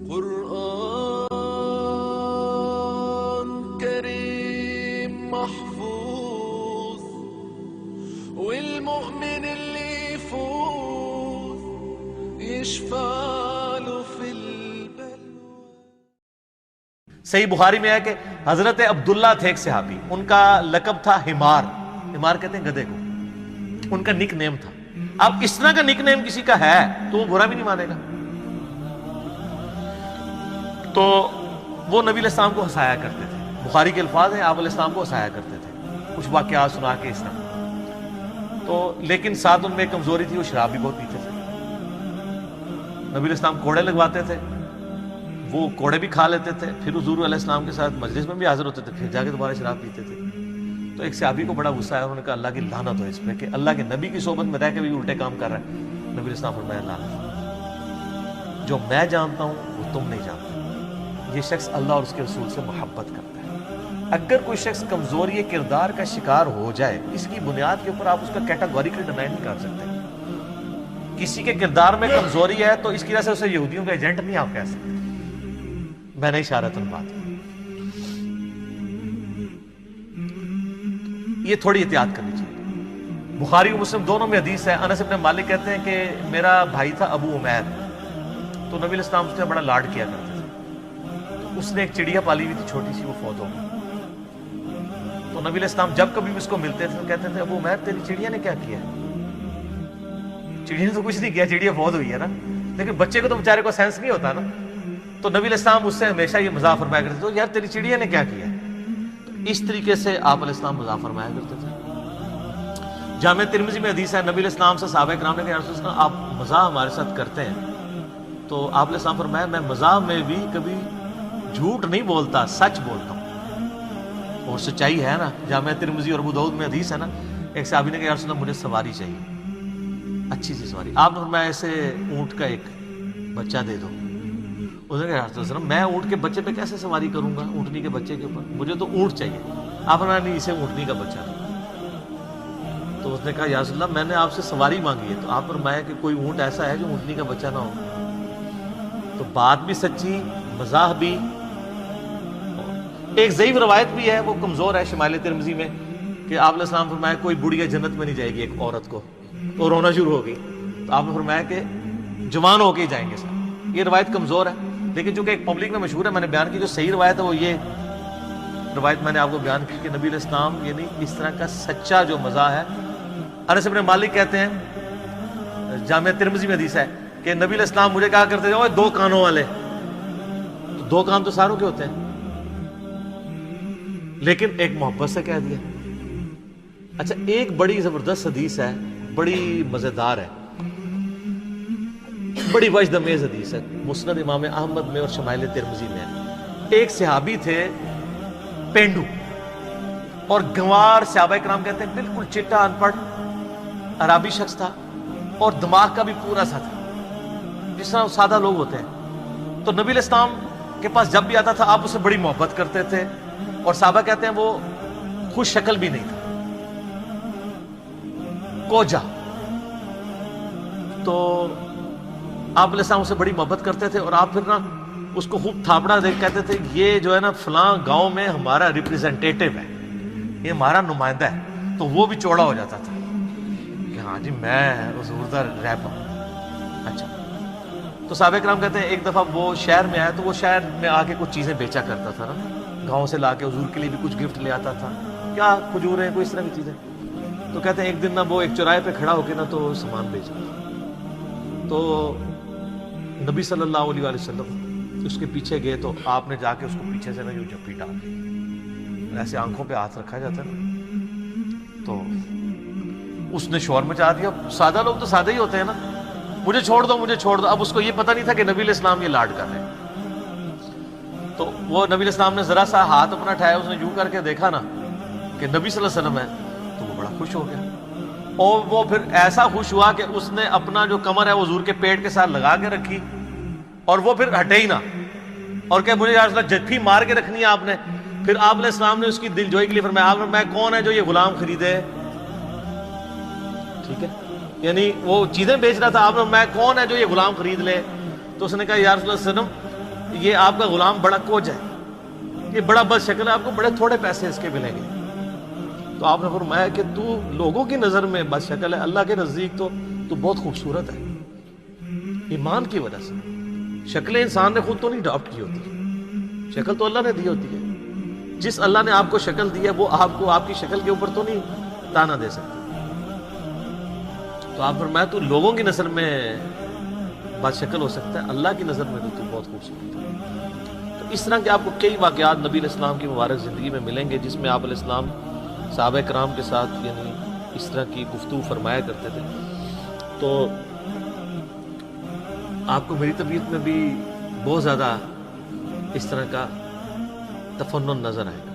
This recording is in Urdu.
قرآن كريم محفوظ والمؤمن اللي يفوز يشفع له في البلوى. صحیح بخاری میں ہے کہ حضرت عبداللہ تھے ایک صحابی، ان کا لقب تھا حمار. حمار کہتے ہیں گدھے کو، ان کا نک نیم تھا. اب اس طرح کا نک نیم کسی کا ہے تو وہ برا بھی نہیں مانے گا. تو وہ نبی علیہ السلام کو ہنسایا کرتے تھے. بخاری کے الفاظ ہیں، آپ علیہ السلام کو ہنسایا کرتے تھے کچھ واقعات سنا کے اس طرح. تو لیکن ساتھ ان میں ایک کمزوری تھی، وہ شراب بھی بہت پیتے تھے. نبی علیہ السلام کوڑے لگواتے تھے، وہ کوڑے بھی کھا لیتے تھے، پھر حضور علیہ السلام کے ساتھ مجلس میں بھی حاضر ہوتے تھے، پھر جا کے دوبارہ شراب پیتے تھے. تو ایک صحابی کو بڑا غصہ آیا، انہوں نے کہا اللہ کی لعنت ہو اس پہ کہ اللہ کے نبی کی صحبت میں رہ کے بھی الٹے کام کر رہا ہے. نبی علیہ السلام فرمایا لعنت، جو میں جانتا ہوں وہ تم نہیں جانتے. یہ شخص اللہ اور اس کے رسول سے محبت کرتا ہے. اگر کوئی شخص کمزوری کردار کا شکار ہو جائے، اس کی بنیاد کے اوپر آپ اس کا کیٹاگوریکلی ڈینائی نہیں کر سکتے. کسی کے کردار میں کمزوری ہے تو اس کی وجہ سے اسے یہودیوں کا ایجنٹ نہیں آپ کہہ سکتے. میں نے اشارتاً بات کی. یہ تھوڑی احتیاط کرنی چاہیے. بخاری و مسلم دونوں میں حدیث ہے. انس بن مالک کہتے ہیں کہ میرا بھائی تھا ابو عمیر، تو نبی علیہ السلام اس نے بڑا لاڈ کیا کرتے تھے. اس نے ایک چڑیا پالی ہوئی تھی چھوٹی سی، وہ فوت ہو گئی. تو نبی علیہ السلام جب کبھی بھی اس کو ملتے تھے تو کہتے تھے ابو عمیر تیری چڑیا نے کیا کیا ہے؟ چڑیا نے تو کچھ نہیں کیا، چڑیا فوت ہوئی ہے نا. لیکن بچے کو تو بیچارے کو سینس نہیں ہوتا نا. تو نبی علیہ السلام اس سے ہمیشہ یہ مزاح فرمایا کرتے تھے یار تیری چڑیا نے کیا کیا ہے. اس طریقے سے آپ علیہ السلام مزاح فرمایا کرتے تھے. جامع ترمذی میں حدیث ہے، نبی علیہ السلام سے صحابہ کرام نے کہا یا رسول اللہ آپ مزاح ہمارے ساتھ کرتے ہیں. تو آپ علیہ السلام فرمایا میں مزاح میں بھی کبھی جھوٹ نہیں بولتا، سچ بولتا ہوں. اور سچائی ہے نا. جامع ترمذی اور ابو داؤد میں حدیث ہے نا، ایک صحابی نے کہا یا رسول اللہ مجھے سواری چاہیے، اچھی سی سواری. آپ نے فرمایا ایسے اونٹ کا ایک بچہ دے دو. اس نے کہا یا رسول اللہ میں اونٹ کے بچے پہ کیسے سواری کروں گا، اونٹنی کے بچے کے اوپر، مجھے تو اونٹ چاہیے. آپ نے نہیں اسے اونٹنی کا بچہ دو. تو اس نے کہا یا رسول اللہ میں نے آپ سے سواری مانگی ہے. تو آپ فرمایا کہ کوئی اونٹ ایسا ہے جو اونٹنی کا بچہ نہ ہو. تو بات بھی سچی، مزاح بھی. ایک ضعیف روایت بھی ہے، وہ کمزور ہے شمائل ترمذی میں، کہ آپ علیہ السلام فرمایا کوئی بڑھیا جنت میں نہیں جائے گی ایک عورت کو، تو رونا شروع ہو گئی. تو آپ نے فرمایا کہ جوان ہو کے ہی جائیں گے سر. یہ روایت کمزور ہے، لیکن چونکہ ایک پبلک میں مشہور ہے میں نے بیان کی. جو صحیح روایت ہے وہ یہ روایت میں نے آپ کو بیان کی کہ نبی علیہ السلام یعنی اس طرح کا سچا جو مزاح ہے. انس بن مالک کہتے ہیں جامع ترمذی میں حدیث ہے کہ نبی علیہ السلام مجھے کہا کرتے تھے اوے دو کانوں والے. تو دو کان تو ساروں کے ہوتے ہیں، لیکن ایک محبت سے کہہ دیا. اچھا ایک بڑی زبردست حدیث ہے، بڑی مزیدار ہے، بڑی وجد امیز حدیث ہے، مسند امام احمد میں اور شمائل ترمذی میں. ایک صحابی تھے پینڈو، اور گنوار صحابہ کرام کہتے ہیں بالکل چٹا ان پڑھ عربی شخص تھا، اور دماغ کا بھی پورا سا تھا جس طرح سادہ لوگ ہوتے ہیں. تو نبی علیہ السلام کے پاس جب بھی آتا تھا آپ اسے بڑی محبت کرتے تھے، اور صحابہ کہتے ہیں وہ خوش شکل بھی نہیں تھا، کوجا. تو آپ علیہ السلام اسے بڑی محبت کرتے تھے، اور آپ پھر نا اس کو خوب تھاپڑا دے کہتے تھے یہ جو ہے نا فلاں گاؤں میں ہمارا ریپریزنٹیٹیو ہے، یہ ہمارا نمائندہ ہے. تو وہ بھی چوڑا ہو جاتا تھا کہ ہاں جی میں حضور دا رہبر. اچھا تو صحابہ کرام کہتے ہیں ایک دفعہ وہ شہر میں آیا، تو وہ شہر میں آ کے کچھ چیزیں بیچا کرتا تھا نا، گاؤں سے لا کے حضور کے لیے بھی کچھ گفٹ لے آتا تھا، کیا کھجور ہیں کوئی اس طرح کی چیزیں. تو کہتے ہیں ایک دن نا وہ ایک چوراہے پہ کھڑا ہو کے نا تو سامان بیچ رہا. تو نبی صلی اللہ علیہ وسلم اس کے پیچھے گئے، تو آپ نے جا کے اس کو پیچھے سے نا یوں جپی ڈال دی، ایسے آنکھوں پہ ہاتھ رکھا جاتا ہے نا. تو اس نے شور مچا دیا. سادہ لوگ تو سادہ ہی ہوتے ہیں نا، مجھے چھوڑ دو مجھے چھوڑ دو. اب اس کو یہ پتہ نہیں تھا کہ نبی علیہ السلام یہ لاڈ کر رہے ہیں. تو وہ نبی علیہ السلام نے ذرا سا ہاتھ اپنا اٹھایا، اس نے یوں کر کے دیکھا نا کہ نبی صلی اللہ علیہ وسلم ہے، تو وہ بڑا خوش ہو گیا. اور وہ پھر ایسا خوش ہوا کہ اس نے اپنا جو کمر ہے وہ حضور کے پیٹ کے ساتھ لگا کے رکھی، اور وہ پھر ہٹے ہی نہ، اور کہ مجھے یا رسول اللہ جتھی مار کے رکھنی ہے آپ نے. پھر آپ علیہ السلام نے اس کی دل جوئی کے لیے فرمایا، آپ میں کون ہے جو یہ غلام خریدے. ٹھیک ہے، یعنی وہ چیزیں بیچ رہا تھا، آپ میں کون ہے جو یہ غلام خرید لے. تو اس نے کہا یا رسول اللہ صلی اللہ علیہ وسلم یہ آپ کا غلام بڑا کوج ہے، یہ بڑا بد شکل ہے، آپ کو بڑے تھوڑے پیسے اس کے ملیں گے. تو آپ نے فرمایا کہ تو لوگوں کی نظر میں بد شکل ہے، اللہ کے نزدیک تو بہت خوبصورت ہے. ایمان کی وجہ سے. شکل انسان نے خود تو نہیں اڈاپٹ کی ہوتی، شکل تو اللہ نے دی ہوتی ہے. جس اللہ نے آپ کو شکل دی ہے وہ آپ کو آپ کی شکل کے اوپر تو نہیں تانا دے سکتا. تو آپ فرمایا تو لوگوں کی نظر میں بد شکل ہو سکتا ہے، اللہ کی نظر میں تو بہت خوبصورت ہے. تو اس طرح کے آپ کو کئی واقعات نبی علیہ السلام کی مبارک زندگی میں ملیں گے جس میں آپ علیہ السلام صحابہ کرام کے ساتھ یعنی اس طرح کی گفتگو فرمایا کرتے تھے. تو آپ کو میری طبیعت میں بھی بہت زیادہ اس طرح کا تفنن نظر آئے.